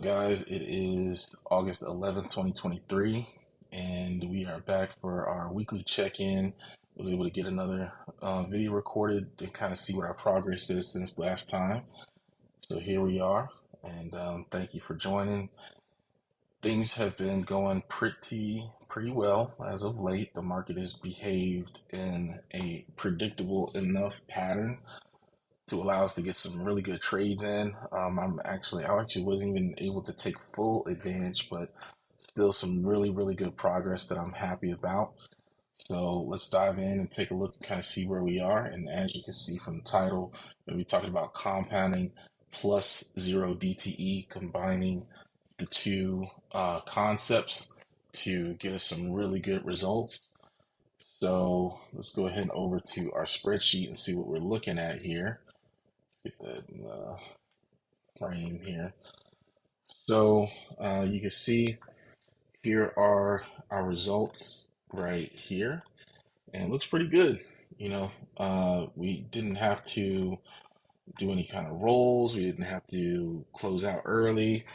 Guys, it is August 11th, 2023, and we are back for our weekly check-in. Was able to get another video recorded to kind of see what our progress is since last time. So here we are, and thank you for joining. Things have been going pretty well as of late. The market has behaved in a predictable enough pattern to allow us to get some really good trades in. I actually wasn't even able to take full advantage, but still some really good progress that I'm happy about. So let's dive in and take a look and kind of see where we are. And as you can see from the title, we're going to be talking about compounding plus zero DTE, combining the two concepts to get us some really good results. So let's go ahead and over to our spreadsheet and see what we're looking at here. Get that in the frame here. So you can see here are our results right here, and it looks pretty good. We didn't have to do any kind of rolls. We didn't have to close out early.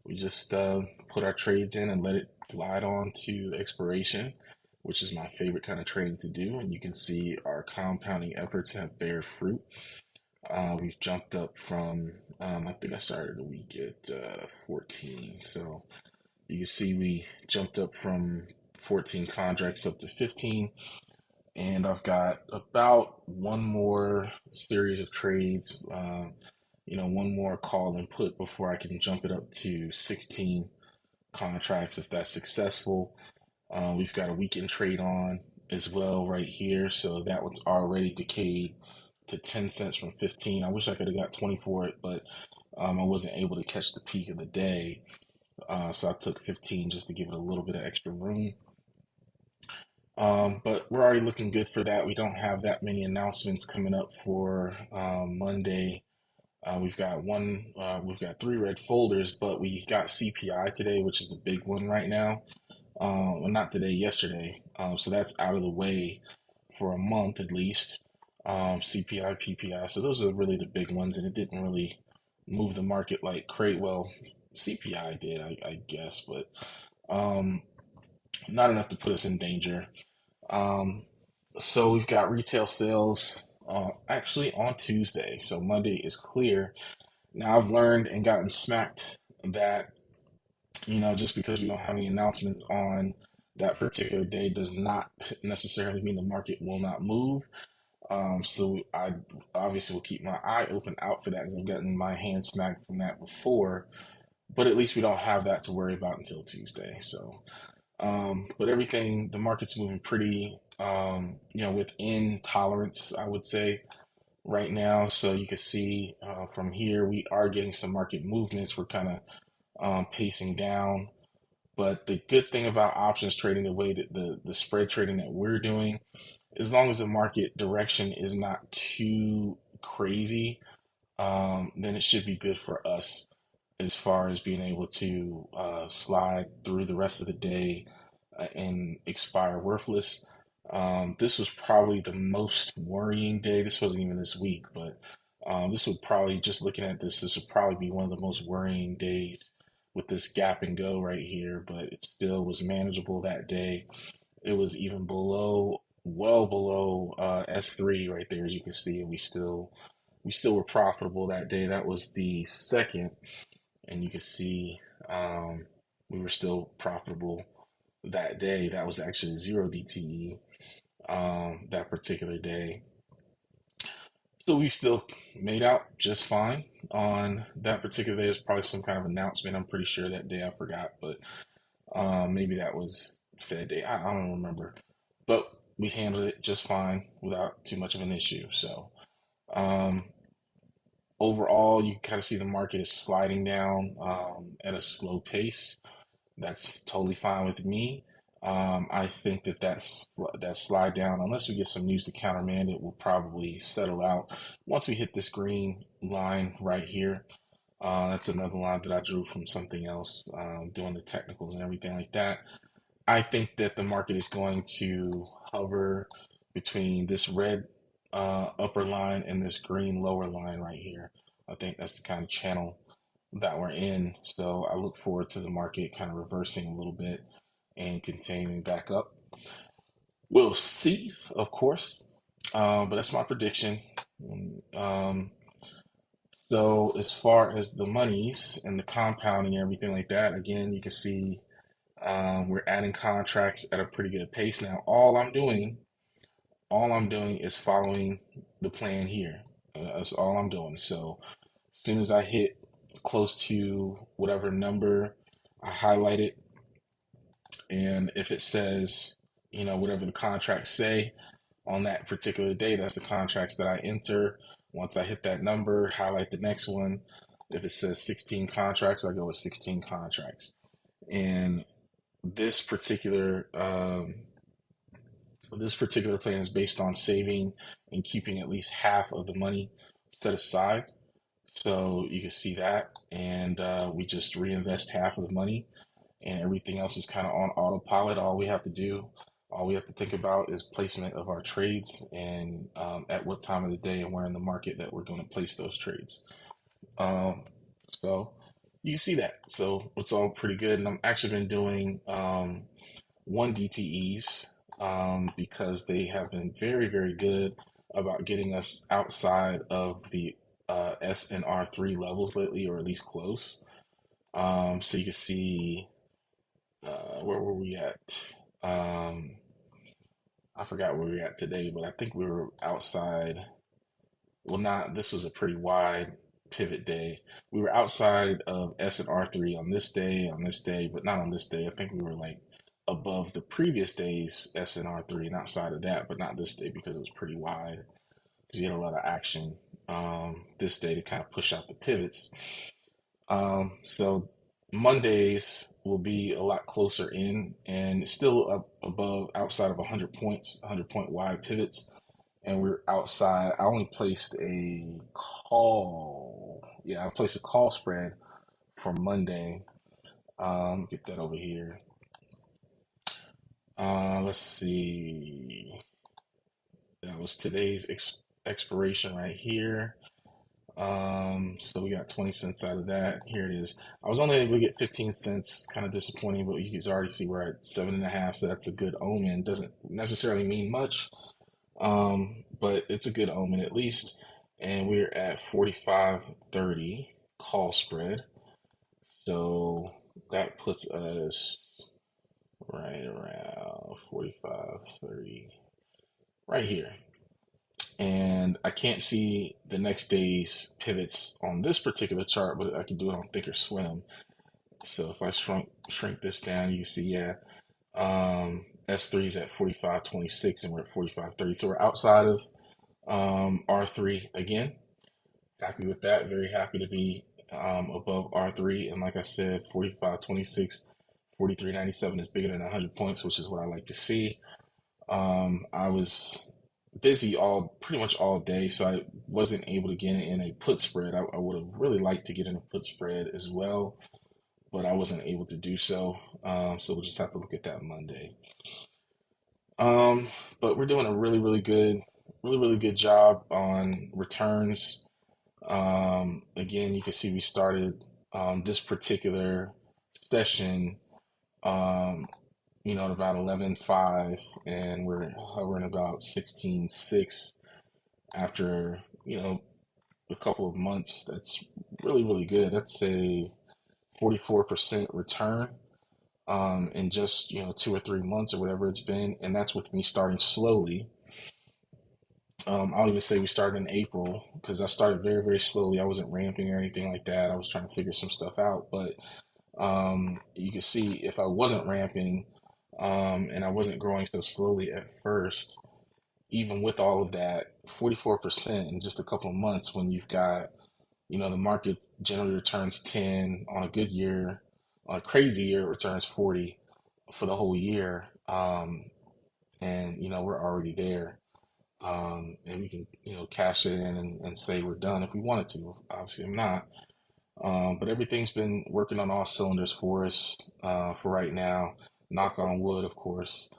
We just put our trades in and let it glide on to expiration, which is my favorite kind of trading to do. And you can see our compounding efforts have bear fruit. We've jumped up from, I think I started the week at 14. So you can see we jumped up from 14 contracts up to 15. And I've got about one more series of trades, one more call and put before I can jump it up to 16 contracts if that's successful. We've got a weekend trade on as well right here. So that one's already decayed to 10 cents from 15. I wish I could have got 20 for it, but I wasn't able to catch the peak of the day. So I took 15 just to give it a little bit of extra room. But we're already looking good for that. We don't have that many announcements coming up for Monday. We've got three red folders, but we got CPI today, which is the big one right now. Well, not today, yesterday. So that's out of the way for a month at least. CPI, PPI. So those are really the big ones, and it didn't really move the market like crazy. Well, CPI did, I guess, but not enough to put us in danger. So we've got retail sales actually on Tuesday. So Monday is clear. Now I've learned and gotten smacked that, just because we don't have any announcements on that particular day does not necessarily mean the market will not move. So I obviously will keep my eye open out for that because I've gotten my hand smacked from that before. But at least we don't have that to worry about until Tuesday. So, but everything, the market's moving pretty, within tolerance, I would say, right now. So you can see from here, we are getting some market movements. We're kind of pacing down. But the good thing about options trading, the way that the spread trading that we're doing, as long as the market direction is not too crazy, then it should be good for us as far as being able to slide through the rest of the day and expire worthless. This was probably the most worrying day. This wasn't even this week, but this would probably, just looking at this would probably be one of the most worrying days with this gap and go right here, but it still was manageable that day. It was even well below S3 right there, as you can see, and we still were profitable that day. That was the second, and you can see we were still profitable that day. That was actually zero DTE that particular day. So we still made out just fine on that particular day. There's probably some kind of announcement. I'm pretty sure that day I forgot, but maybe that was Fed day. I don't remember. But we handled it just fine without too much of an issue. So um, overall, you kind of see the market is sliding down at a slow pace. That's totally fine with me. I think that slide down, unless we get some news to countermand it, will probably settle out once we hit this green line right here. That's another line that I drew from something else, doing the technicals and everything like that. I think that the market is going to hover between this red upper line and this green lower line right here. I think that's the kind of channel that we're in. So I look forward to the market kind of reversing a little bit and continuing back up. We'll see, of course, but that's my prediction. Um, so as far as the monies and the compounding and everything like that, again, you can see we're adding contracts at a pretty good pace now. All I'm doing is following the plan here. That's all I'm doing. So as soon as I hit close to whatever number I highlighted, and if it says, whatever the contracts say on that particular day, that's the contracts that I enter. Once I hit that number, highlight the next one. If it says 16 contracts, I go with 16 contracts. And this particular this particular plan is based on saving and keeping at least half of the money set aside. So you can see that, and we just reinvest half of the money, and everything else is kind of on autopilot. All we have to think about is placement of our trades and at what time of the day and where in the market that we're going to place those trades. Um, so you can see that. So it's all pretty good, and I'm actually been doing one DTEs because they have been very, very good about getting us outside of the S and R3 levels lately, or at least close. So you can see where were we at? I forgot where we were at today, but I think we were outside. Well, not, this was a pretty wide pivot day. We were outside of S and R3 on this day, but not on this day. I think we were like above the previous day's S and R3 and outside of that, but not this day because it was pretty wide because you had a lot of action this day to kind of push out the pivots. So Mondays will be a lot closer in and still up above outside of 100 points, 100 point wide pivots. And we're outside. I only placed a call. Yeah, I placed a call spread for Monday. Get that over here. Let's see. That was today's expiration right here. So we got 20 cents out of that. Here it is. I was only able to get 15 cents, kind of disappointing, but you can already see we're at 7.5, so that's a good omen. Doesn't necessarily mean much, but it's a good omen at least. And we're at 45.30 call spread. So that puts us right around 45.30, right here. And I can't see the next day's pivots on this particular chart, but I can do it on Thinkorswim. So if I shrink this down, you can see, yeah, S3 is at 45.26 and we're at 45.30. So we're outside of R3 again. Happy with that. Very happy to be above R3. And like I said, 45.26, 43.97 is bigger than 100 points, which is what I like to see. I was busy pretty much all day, so I wasn't able to get in a put spread. I would have really liked to get in a put spread as well, but I wasn't able to do so. So we'll just have to look at that Monday. But we're doing a really, really good job on returns. Again, you can see we started this particular session um, at about 11.5, and we're hovering about 16.6 after, a couple of months. That's really, really good. That's a 44% return in just, 2 or 3 months or whatever it's been. And that's with me starting slowly. I'll even say we started in April because I started very, very slowly. I wasn't ramping or anything like that. I was trying to figure some stuff out. But you can see if I wasn't ramping and I wasn't growing so slowly at first, even with all of that, 44% in just a couple of months when you've got, the market generally returns 10 on a good year, on a crazy year, it returns 40 for the whole year. And, we're already there. And we can, cash it in and say we're done if we wanted to. Obviously, I'm not. But everything's been working on all cylinders for us for right now. Knock on wood, of course.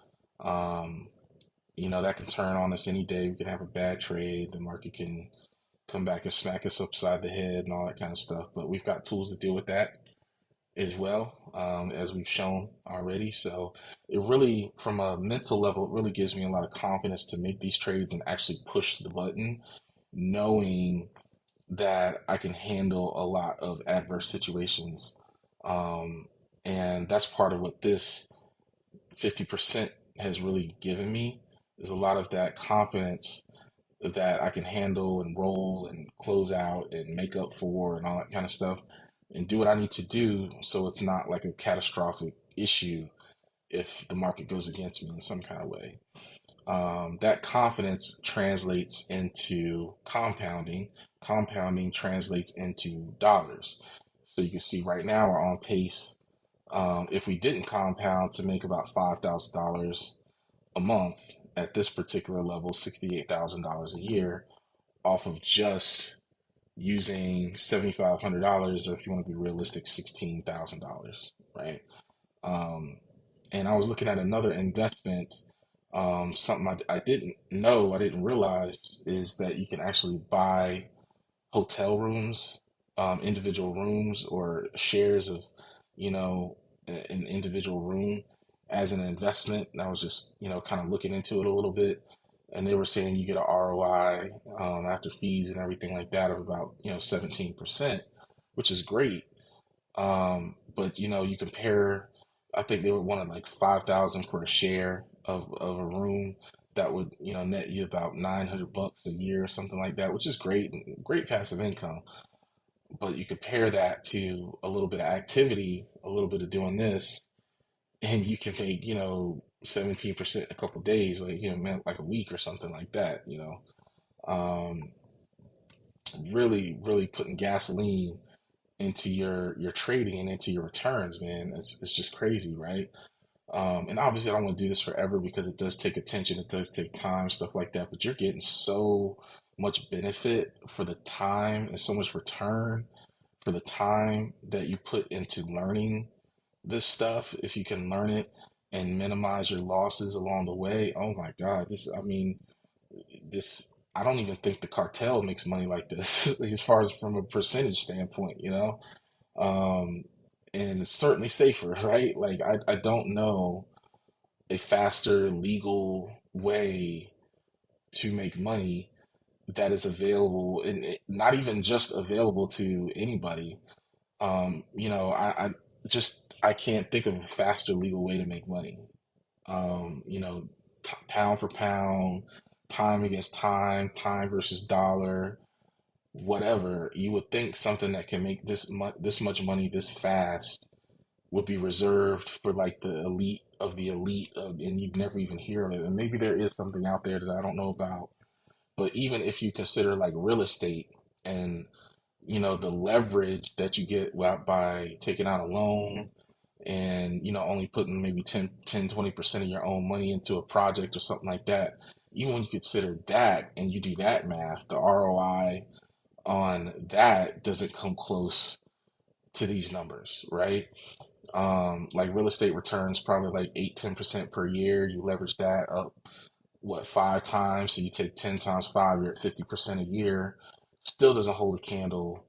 That can turn on us any day. We can have a bad trade. The market can come back and smack us upside the head and all that kind of stuff. But we've got tools to deal with that as well, as we've shown already. So it really, from a mental level, it really gives me a lot of confidence to make these trades and actually push the button, knowing that I can handle a lot of adverse situations. Um, and that's part of what this 50% has really given me, is a lot of that confidence that I can handle and roll and close out and make up for and all that kind of stuff and do what I need to do so it's not like a catastrophic issue if the market goes against me in some kind of way. That confidence translates into compounding. Compounding translates into dollars. So you can see right now we're on pace, if we didn't compound, to make about $5,000 a month at this particular level, $68,000 a year, off of just using $7,500, or if you want to be realistic, $16,000, right? Um, and I was looking at another investment, something I didn't know, I didn't realize, is that you can actually buy hotel rooms, individual rooms or shares of, you know, an individual room as an investment. And I was just, kind of looking into it a little bit. And they were saying you get a ROI, after fees and everything like that, of about, 17%, which is great. But you compare, I think they were wanting like 5,000 for a share of a room that would, net you about $900 a year or something like that, which is great, great passive income. But you compare that to a little bit of activity, a little bit of doing this, and you can make, 17% in a couple of days, like, man, like a week or something like that. Um, really, really putting gasoline into your trading and into your returns, man. It's just crazy, right? And obviously, I don't want to do this forever because it does take attention, it does take time, stuff like that. But you're getting so much benefit for the time and so much return for the time that you put into learning this stuff. If you can learn it and minimize your losses along the way, oh my God, I mean, I don't even think the cartel makes money like this as far as from a percentage standpoint. Um, and it's certainly safer, right? Like I don't know a faster legal way to make money that is available, and not even just available to anybody. I just I can't think of a faster legal way to make money. Pound for pound, time against time, time versus dollar, whatever. You would think something that can make this much money this fast would be reserved for like the elite of the elite, and you'd never even hear of it. And maybe there is something out there that I don't know about. But even if you consider like real estate and the leverage that you get by taking out a loan and only putting maybe 10, 20% of your own money into a project or something like that, even when you consider that and you do that math, the ROI on that doesn't come close to these numbers, right? Like real estate returns probably like 8, 10% per year. You leverage that up, what, 5 times? So you take 10 times five, you're at 50% a year. Still doesn't hold a candle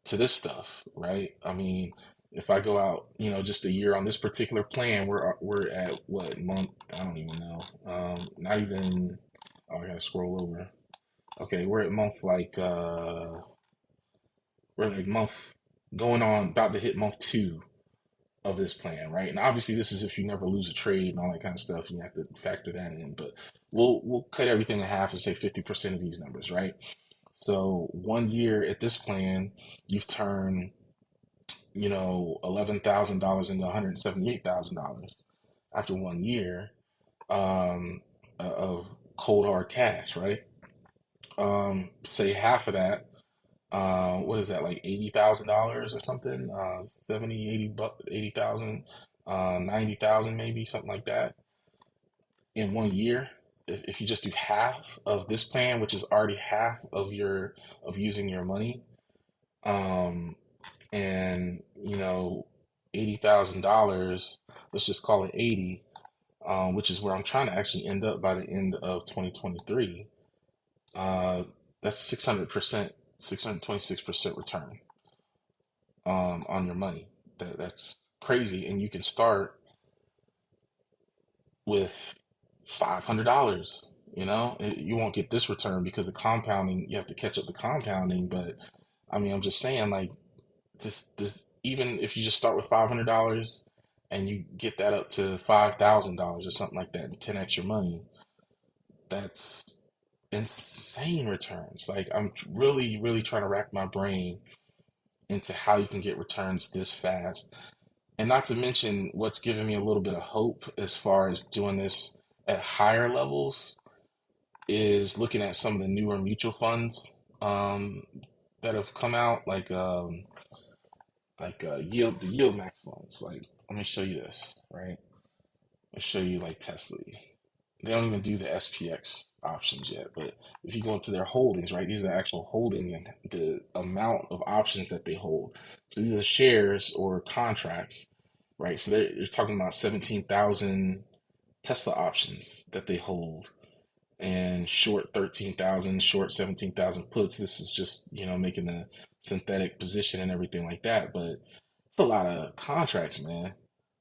to this stuff, right? I mean, if I go out, just a year on this particular plan, we're at what month? I don't even know. Not even. Oh, I gotta scroll over. Okay, we're at month like we're like month going on about to hit month 2 of this plan, right? And obviously, this is if you never lose a trade and all that kind of stuff, and you have to factor that in. But we'll cut everything in half and say 50% of these numbers, right? So 1 year at this plan, you've turned, $11,000 into $178,000 after 1 year, of cold hard cash, right? Say half of that, what is that, like $80,000 or something? 70, 80, 80,000, 90,000 maybe, something like that in 1 year. If you just do half of this plan, which is already half of using your money, um, and $80,000, let's just call it 80, which is where I'm trying to actually end up by the end of 2023. Uh, That's 600%, 626% return on your money. That's crazy. And you can start with $500. You won't get this return because the compounding, you have to catch up the compounding. But I mean, I'm just saying, like, this even if you just start with $500 and you get that up to $5,000 or something like that, and 10x your money, that's insane returns. Like, I'm really, really trying to rack my brain into how you can get returns this fast. And not to mention, what's giving me a little bit of hope as far as doing this at higher levels is looking at some of the newer mutual funds that have come out, the yield max funds. Like, let me show you this, right? I'll show you like Tesla. They don't even do the SPX options yet, but if you go into their holdings, right, these are the actual holdings and the amount of options that they hold. So these are shares or contracts, right? So they're talking about 17,000 Tesla options that they hold and short 13,000, short 17,000 puts. This is just, making a synthetic position and everything like that. But it's a lot of contracts, man.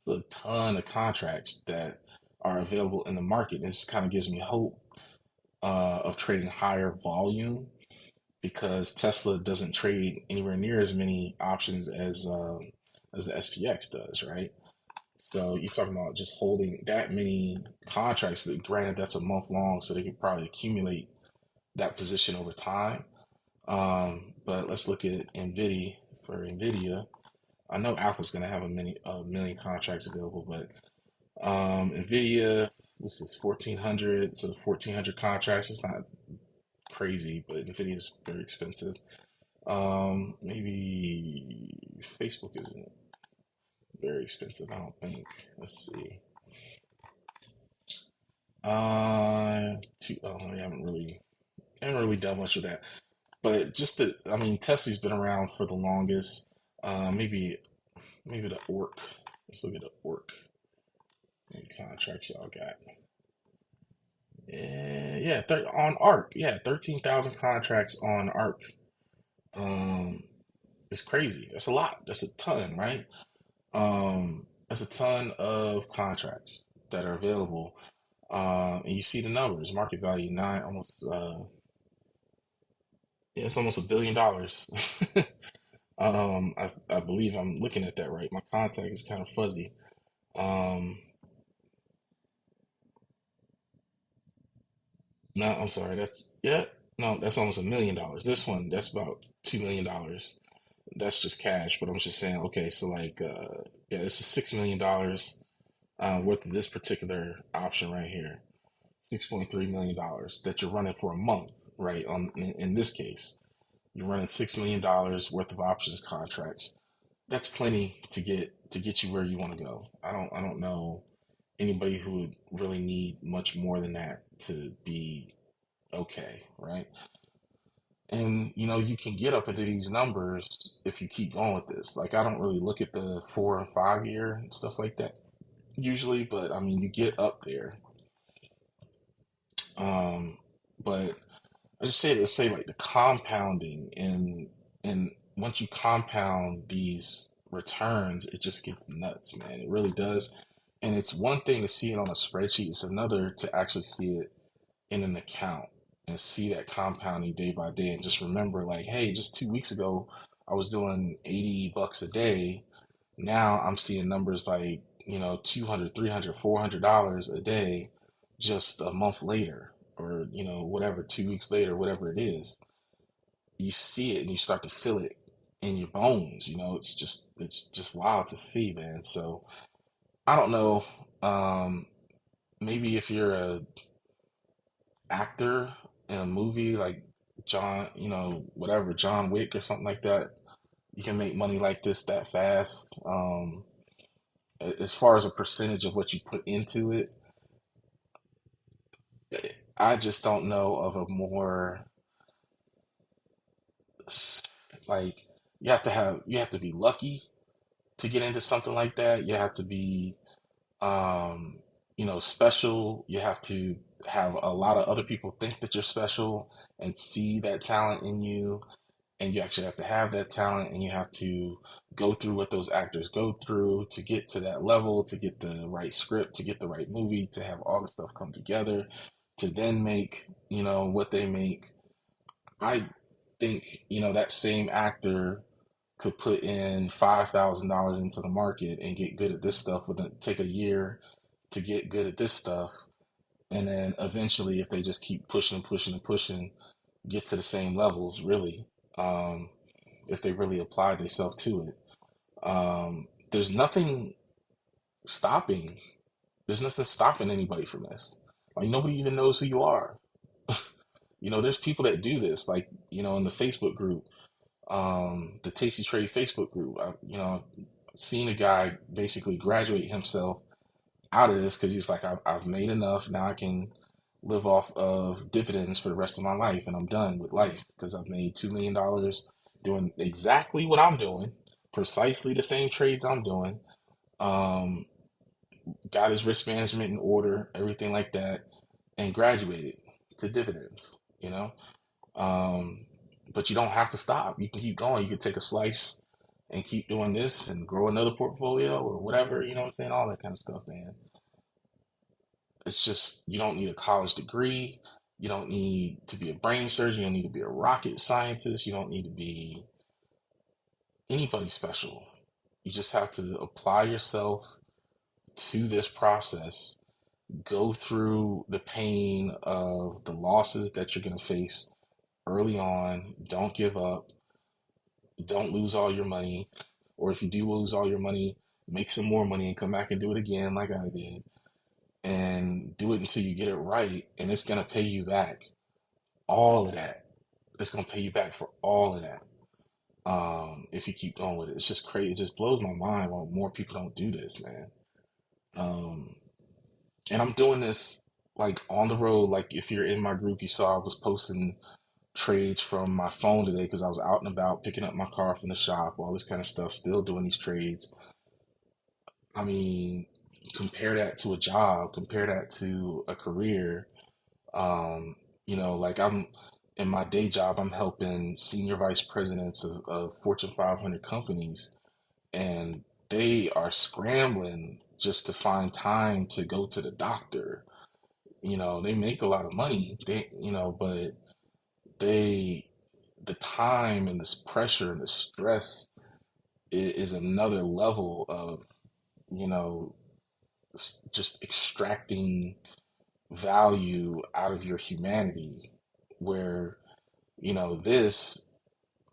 It's a ton of contracts that are available in the market. This kind of gives me hope of trading higher volume because Tesla doesn't trade anywhere near as many options as the SPX does, right? So you're talking about just holding that many contracts. That granted, that's a month long, so they could probably accumulate that position over time. But let's look at Nvidia. For Nvidia, I know Apple's going to have a million contracts available, but Nvidia, this is 1,400, so 1,400 contracts. It's not crazy, but Nvidia is very expensive. Maybe Facebook isn't very expensive, I don't think. Let's see. I haven't really done much of that. But I mean, Tesla's been around for the longest. Maybe the orc. Let's look at the orc. Any contracts y'all got? Yeah, on ARC. Yeah, 13,000 contracts on ARC. Um, it's crazy. That's a lot. That's a ton, right? That's a ton of contracts that are available. And you see the numbers. Market value nine, almost. Yeah, it's almost $1 billion. I believe I'm looking at that right. My contact is kind of fuzzy. Um, no, I'm sorry. No, that's almost $1 million. This one, that's about $2 million. That's just cash, but I'm just saying, okay, so like, yeah, this is $6 million worth of this particular option right here, $6.3 million that you're running for a month, right? In this case, you're running $6 million worth of options contracts. That's plenty to get you where you want to go. I don't know anybody who would really need much more than that to be okay, right? And you can get up into these numbers if you keep going with this. Like, I don't really look at the 4 and 5 year and stuff like that usually, but I mean, you get up there. Um, but I just say to say like the compounding and once you compound these returns, it just gets nuts, man. It really does. And it's one thing to see it on a spreadsheet, it's another to actually see it in an account and see that compounding day by day and just remember like, hey, just 2 weeks ago I was doing $80 a day. Now I'm seeing numbers like, 200, 300, $400 a day just a month later or, whatever, 2 weeks later, whatever it is. You see it and you start to feel it in your bones. It's just wild to see, man. So I don't know. Um, Maybe if you're a actor in a movie like John, whatever, John Wick or something like that, you can make money like this that fast. As far as a percentage of what you put into it, I just don't know of a more like you have to be lucky to get into something like that. You have to be special. You have to have a lot of other people think that you're special and see that talent in you, and you actually have to have that talent, and you have to go through what those actors go through to get to that level, to get the right script, to get the right movie, to have all the stuff come together, to then make, what they make. I think, that same actor could put in $5,000 into the market and get good at this stuff. Would it take a year to get good at this stuff? And then eventually, if they just keep pushing, pushing, and pushing, get to the same levels, really, um, if they really apply themselves to it. There's nothing stopping. There's nothing stopping anybody from this. Like, nobody even knows who you are. There's people that do this, like, in the Facebook group, the Tasty Trade Facebook group. Seen a guy basically graduate himself out of this because he's like, I've made enough. Now I can live off of dividends for the rest of my life, and I'm done with life because I've made $2 million doing exactly what I'm doing, precisely the same trades I'm doing. Um, got his risk management in order, everything like that, and graduated to dividends, Um, but you don't have to stop. You can keep going. You can take a slice and keep doing this and grow another portfolio or whatever, you know what I'm saying? All that kind of stuff, man. It's just, you don't need a college degree. You don't need to be a brain surgeon. You don't need to be a rocket scientist. You don't need to be anybody special. You just have to apply yourself to this process, go through the pain of the losses that you're going to face early on. Don't give up. Don't lose all your money. Or if you do lose all your money, make some more money and come back and do it again like I did. And do it until you get it right. And it's going to pay you back all of that. It's going to pay you back for all of that. If you keep going with it. It's just crazy. It just blows my mind why more people don't do this, man. Um, and I'm doing this like on the road. Like if you're in my group, you saw I was posting trades from my phone today because I was out and about picking up my car from the shop, all this kind of stuff, still doing these trades. I mean, compare that to a job, compare that to a career. Um, like I'm in my day job, I'm helping senior vice presidents of Fortune 500 companies, and they are scrambling just to find time to go to the doctor. They make a lot of money, but they, the time and this pressure and the stress is another level of, you know, just extracting value out of your humanity where, this,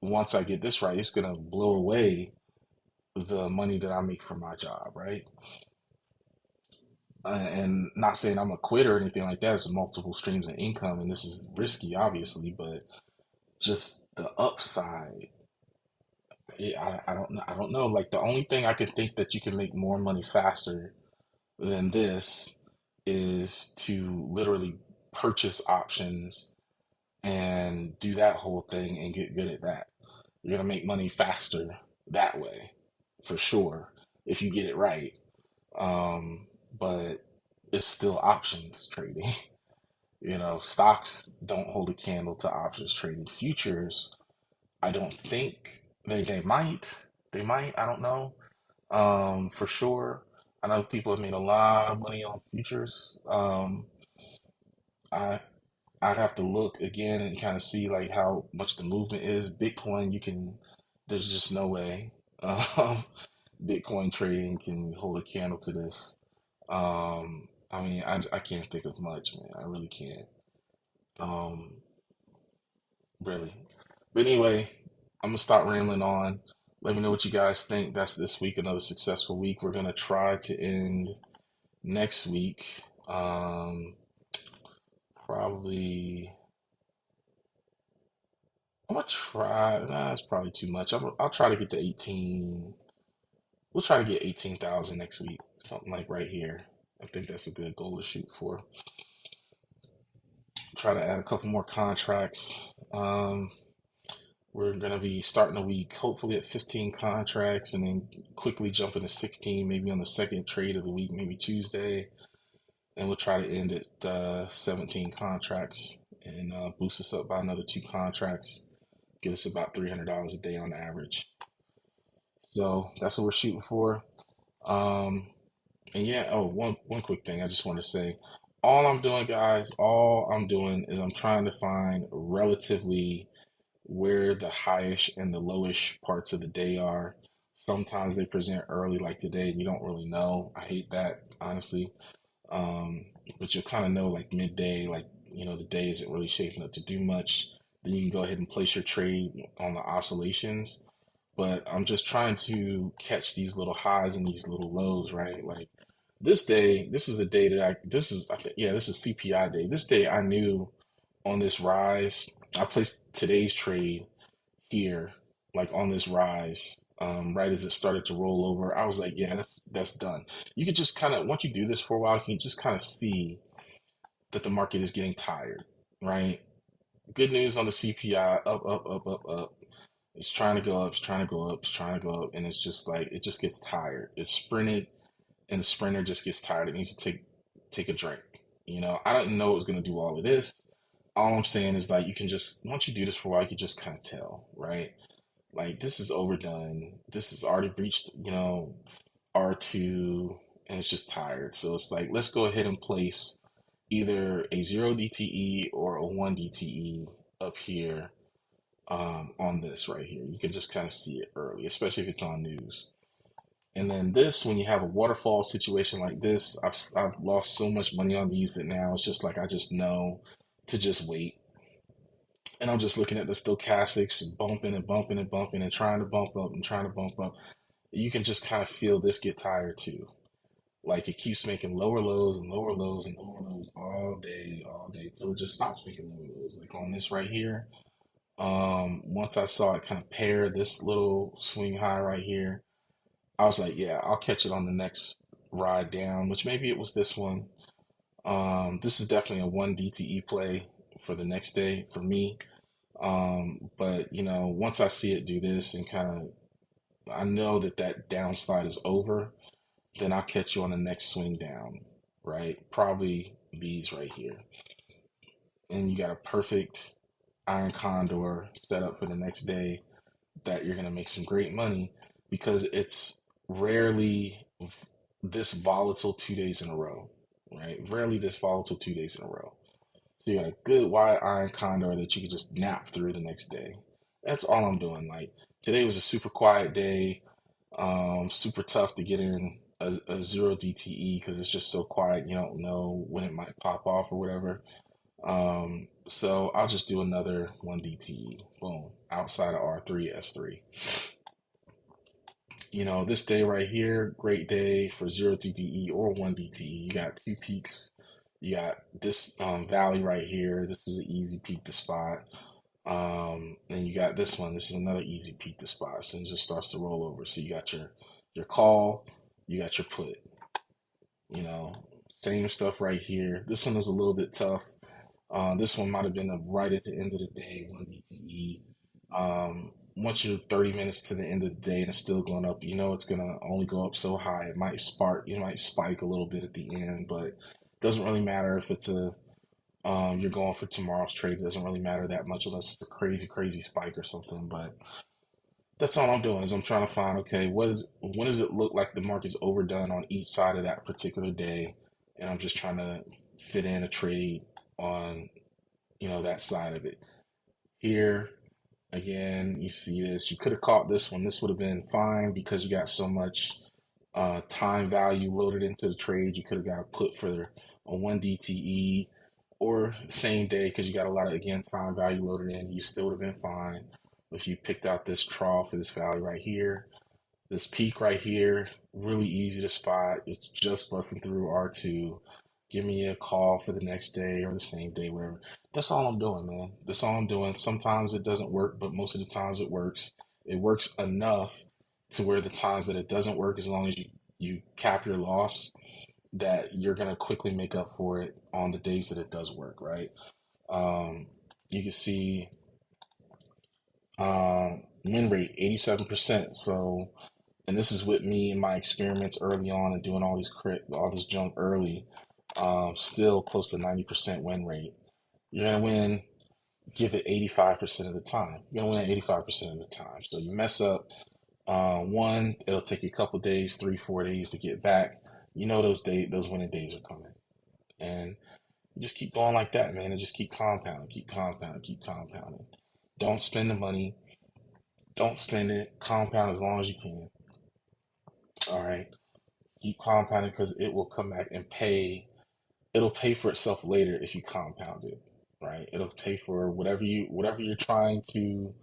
once I get this right, it's going to blow away the money that I make from my job, right? And not saying I'm a quitter or anything like that. It's multiple streams of income, and this is risky, obviously, but just the upside. I don't know. Like the only thing I can think that you can make more money faster than this is to literally purchase options and do that whole thing and get good at that. You're gonna make money faster that way, for sure, if you get it right. But it's still options trading. Stocks don't hold a candle to options trading. Futures, I don't think they might, I don't know. For sure. I know people have made a lot of money on futures. I I'd have to look again and kind of see like how much the movement is. Bitcoin, there's just no way. Um, Bitcoin trading can hold a candle to this. I mean, I can't think of much, man. I really can't. Um, really. But anyway, I'm gonna stop rambling on. Let me know what you guys think. That's this week, another successful week. We're gonna try to end next week. Probably. I'm gonna try. Nah, it's probably too much. I'll try to get to 18. We'll try to get 18,000 next week, something like right here. I think that's a good goal to shoot for. Try to add a couple more contracts. We're gonna be starting the week hopefully at 15 contracts, and then quickly jumping to 16, maybe on the second trade of the week, maybe Tuesday. and we'll try to end at 17 contracts and boost us up by another 2 contracts, get us about $300 a day on average. So that's what we're shooting for. Um, and yeah, oh, one quick thing I just want to say. All I'm doing, guys, all I'm doing is I'm trying to find relatively where the highish and the lowish parts of the day are. Sometimes they present early, like today, and you don't really know. I hate that, honestly. Um, but you'll kind of know like midday, like, the day isn't really shaping up to do much. Then you can go ahead and place your trade on the oscillations. But I'm just trying to catch these little highs and these little lows, right? Like this day, this is a day that I think, yeah, this is CPI day. This day I knew on this rise, I placed today's trade here, like on this rise, right as it started to roll over. I was like, yeah, that's done. You could just kind of, once you do this for a while, you can just kind of see that the market is getting tired, right? Good news on the CPI, up, up, up, up, up. It's trying to go up, it's trying to go up, it's trying to go up, and it's just like it just gets tired. It's sprinted, and the sprinter just gets tired. It needs to take a drink. I didn't know it was going to do all of this. All I'm saying is like you can just once you do this for a while, you can just kind of tell, right? Like this is overdone. This has already breached, R2, and it's just tired. So it's like let's go ahead and place either a 0 DTE or a 1 DTE up here on this right here. You can just kind of see it early, especially if it's on news. And then this, when you have a waterfall situation like this, I've lost so much money on these that now it's just like I just know to just wait. And I'm just looking at the stochastics bumping and bumping and bumping and trying to bump up and trying to bump up. You can just kind of feel this get tired too. Like it keeps making lower lows and lower lows and lower lows all day, till it just stops making lower lows. Like on this right here, once I saw it kind of pair this little swing high right here, I was like, yeah, I'll catch it on the next ride down, which maybe it was this one. This is definitely a 1 DTE play for the next day for me. But once I see it do this and kind of, I know that that downslide is over, then I'll catch you on the next swing down, right? Probably these right here. And you got a perfect iron condor set up for the next day that you're going to make some great money because it's rarely this volatile 2 days in a row, right? Rarely this volatile 2 days in a row. So you got a good wide iron condor that you can just nap through the next day. That's all I'm doing. Like today was a super quiet day, super tough to get in a 0 DTE because it's just so quiet. You don't know when it might pop off or whatever. So I'll just do another 1 DTE. Boom. Outside of R3, S3. This day right here, great day for 0 DTE or 1 DTE. You got 2 peaks. You got this valley right here. This is an easy peak to spot. And you got this one. This is another easy peak to spot. So it just starts to roll over. So you got your call, you got your put. You know, Same stuff right here. This one is a little bit tough. This one might have been right at the end of the day, 1 DTE. Once you're 30 minutes to the end of the day and it's still going up, it's gonna only go up so high. It might spike a little bit at the end, but it doesn't really matter if it's you're going for tomorrow's trade. It doesn't really matter that much unless it's a crazy, crazy spike or something. But that's all I'm doing is I'm trying to find, okay, when does it look like the market's overdone on each side of that particular day? And I'm just trying to fit in a trade on, that side of it. Here, again, you see this. You could have caught this one. This would have been fine because you got so much time value loaded into the trade. You could have got a put for a 1 DTE or same day because you got a lot of, again, time value loaded in. You still would have been fine if you picked out this trough or this valley right here. This peak right here, really easy to spot. It's just busting through R2. Give me a call for the next day or the same day, whatever. That's all I'm doing, man. That's all I'm doing. Sometimes it doesn't work, but most of the times it works. It works enough to where the times that it doesn't work, as long as you cap your loss, that you're going to quickly make up for it on the days that it does work, right? You can see win rate 87%. So, and this is with me and my experiments early on and doing all this junk early. Still close to 90% win rate. You're gonna win, give it 85% of the time. You're gonna win 85% of the time. So you mess up one, it'll take you a couple days, 3, 4 days to get back. You know those winning days are coming. And you just keep going like that, man, and just keep compounding, keep compounding, keep compounding. Don't spend the money, don't spend it, compound as long as you can. All right. Keep compounding because it will come back and pay. It'll pay for itself later if you compound it, right? It'll pay for whatever you're trying to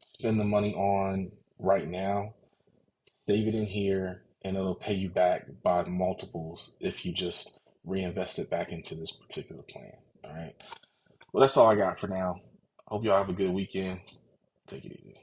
spend the money on right now. Save it in here, and it'll pay you back by multiples if you just reinvest it back into this particular plan. All right. Well, that's all I got for now. Hope y'all have a good weekend. Take it easy.